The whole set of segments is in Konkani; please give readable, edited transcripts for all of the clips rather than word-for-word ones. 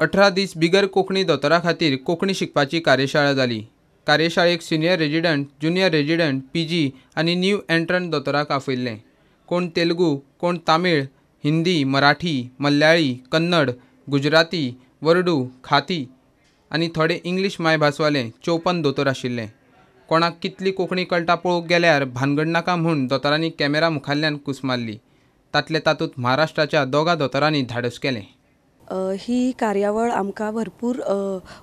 18 दीस बिगर कोंकणी दोतोरा खातीर कोंकणी शिकपाची कार्यशाळा जाली। कार्यशाळेक senior resident, junior resident, PG आनी न्यू एंट्रंट दोतोराक आपयल्ले। कोण तेलुगू, कोण तामीळ, हिंदी, मराठी, मल्याळी, कन्नड, गुजराती, वर्डू, खाती आनी थोडे इंग्लीश मायभासवाले 54 दोतोर आशिल्ले। कोणाक कितली कोंकणी कळटा पळोवंक गेल्यार भानगड नाका म्हूण दोतोरांनी कॅमेरा मुखाल्ल्यान कुस मारली। तातूंत महाराष्ट्राच्या दोगा दोतोरांनी धाडस केलें। ही कार्यावळ आमकां भरपूर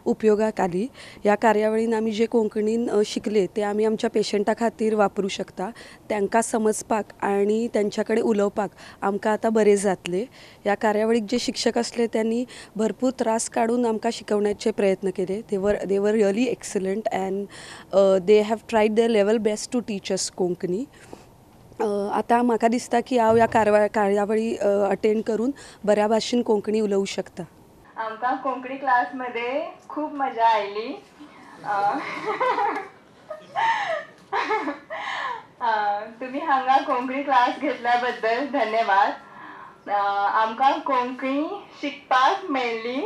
उपयोगाक आली। ह्या कार्यावळीन आमी जे कोंकणीन शिकले ते आमी आमच्या पेशंटा खातीर वापरूं शकता। तांकां समजपाक आनी तेंच्या कडेन उलोवपाक आमकां आतां बरें जातले। ह्या कार्यावळीक जे शिक्षक आसले त्यांनी भरपूर त्रास काडून आमकां शिकवण्याचे प्रयत्न केले। They were really excellent and they have tried their level best to teach us Konkani. आता म्हाका दिसता की हांव ह्या कार्यावळी अटेंड करून बऱ्या भाशेन कोंकणी उलोवंक शकता। आमकां कोंकणी क्लासमध्ये खूप मजा आयली। तुम्ही हांगा कोंकणी क्लास घेतल्या बद्दल धन्यवाद। आमकां कोंकणी शिकपाक मेळ्ळी।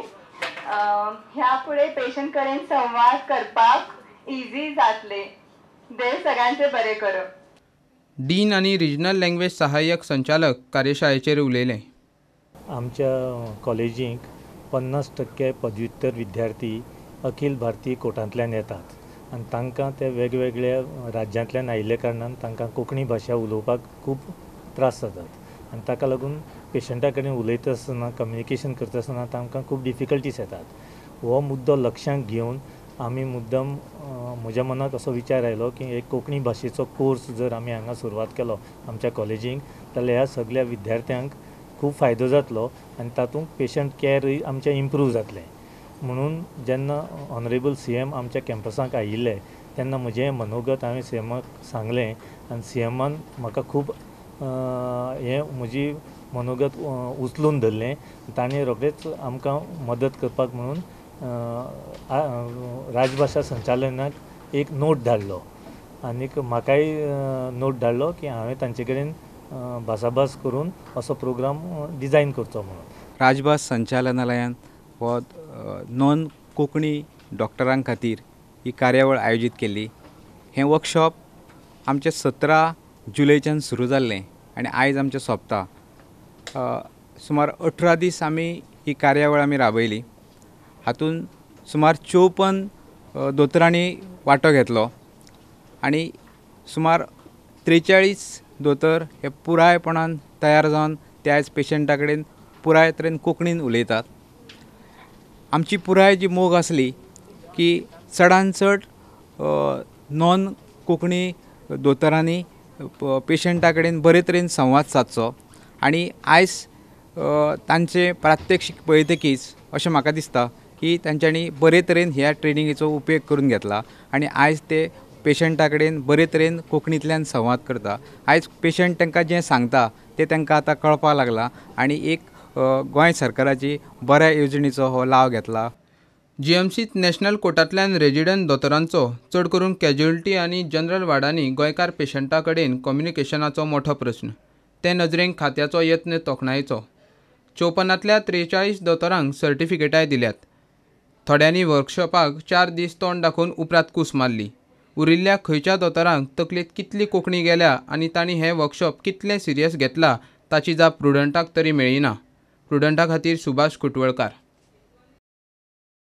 ह्या फुडें पेशंट कडेन संवाद करपाक इजी जातले। देव सगळ्यांचे बरें करो। डीन आनी रिजनल लँग्वेज सहाय्यक संचालक कार्यशाळेचेर उलयले। आमच्या कॉलेजीक 50% पदव्युत्तर विद्यार्थी अखिल भारतीय कोटांतल्यान येतात आनी तांकां ते वेगवेगळ्या राज्यांतल्यान आयिल्ल्या कारणान तांकां कोंकणी भाशा उलोवपाक खूब त्रास जातात आनी ताका लागून पेशंटा कडेन उलयता आसतना कम्युनिकेशन करता आसतना तांकां खूब डिफिकल्टीज येतात। हो मुद्दो लक्षांत घेवन आमी मुद्दम म्हज्या मनाक असो विचार आयलो की एक कोंकणी भाशेचो कोर्स जर आमी हांगा सुरवात केलो आमच्या कॉलेजीक जाल्यार ह्या सगळ्या विद्यार्थ्यांक खूब फायदो जातलो आनी तातूंत पेशंट कॅरय आमचें इम्प्रूव जातलें। म्हणून जेन्ना ऑनरेबल CM आमच्या कॅम्पसाक आयिल्ले तेन्ना म्हजें मनोगत हांवें CMाक सांगलें आनी CMान म्हाका खूब म्हजी मनोगत उचलून धरलें। ताणें रोखडेंच आमकां मदत करपाक म्हणून राजभाशा संचालनाक एक नोट धाडलो आनीक म्हाकाय नोट धाडलो की हांवें तांचे कडेन भासाभास करून असो प्रोग्राम डिझायन करचो म्हणून। राजभास संचालनालयान हो नॉन कोंकणी डॉक्टरां खातीर ही कार्यावळ आयोजीत केल्ली। हें वर्कशॉप आमचें 17 जुलयच्यान सुरू जाल्लें आनी आयज आमचें सोंपता। सुमार 18 दीस आमी ही कार्यावळ राबयली। हातूंत सुमार 54 दोतोरांनी वांटो घेतलो आनी सुमार 43 दोतोर हे पुरायपणान तयार जावन ते आयज पेशंटा कडेन पुराय तरेन कोंकणीन उलयतात। आमची पुराय जी मोग आसली की चडांत चड नॉन कोंकणी दोतोरांनी पेशंटा कडेन बरे तरेन संवाद सादचो आनी आयज तांचे प्रात्यक्षीक पळयतकीच अशें म्हाका दिसता की तांच्यांनी बरे तरेन ह्या ट्रेनिंगेचो उपेग करून घेतला आनी आयज ते पेशंटा कडेन बरे तरेन कोंकणींतल्यान संवाद करता। आयज पेशंट तांकां जें सांगता तें तांकां आतां कळपाक लागलां आनी एक गोंय सरकाराची बऱ्या येवजणेचो हो लाव घेतला। GMCत नॅशनल कोर्टांतल्यान रेजिडेंट दोतोरांचो चड करून कॅज्युअलिटी आनी जनरल वार्डांनी गोंयकार पेशंटा कडेन कम्युनिकेशनाचो मोठो प्रस्न। ते नजरेन खात्याचो यत्न तोखणायेचो। 54तल्या 43 दोतोरांक सर्टिफिकेटाय दिल्यात। थोड्यांनी वर्कशॉपाक 4 दीस तोंड दाखोवन उपरांत कूस मारली। उरिल्ल्या खंयच्या दोतोरांक तकलेंत कितली कोंकणी गेल्या आनी तांणी हें वर्कशॉप कितलें सिरियस घेतलां ताची जाप प्रुडंटाक तरी मेळ्ळी ना। प्रुडंटा खातीर सुभाष कुटवळकार।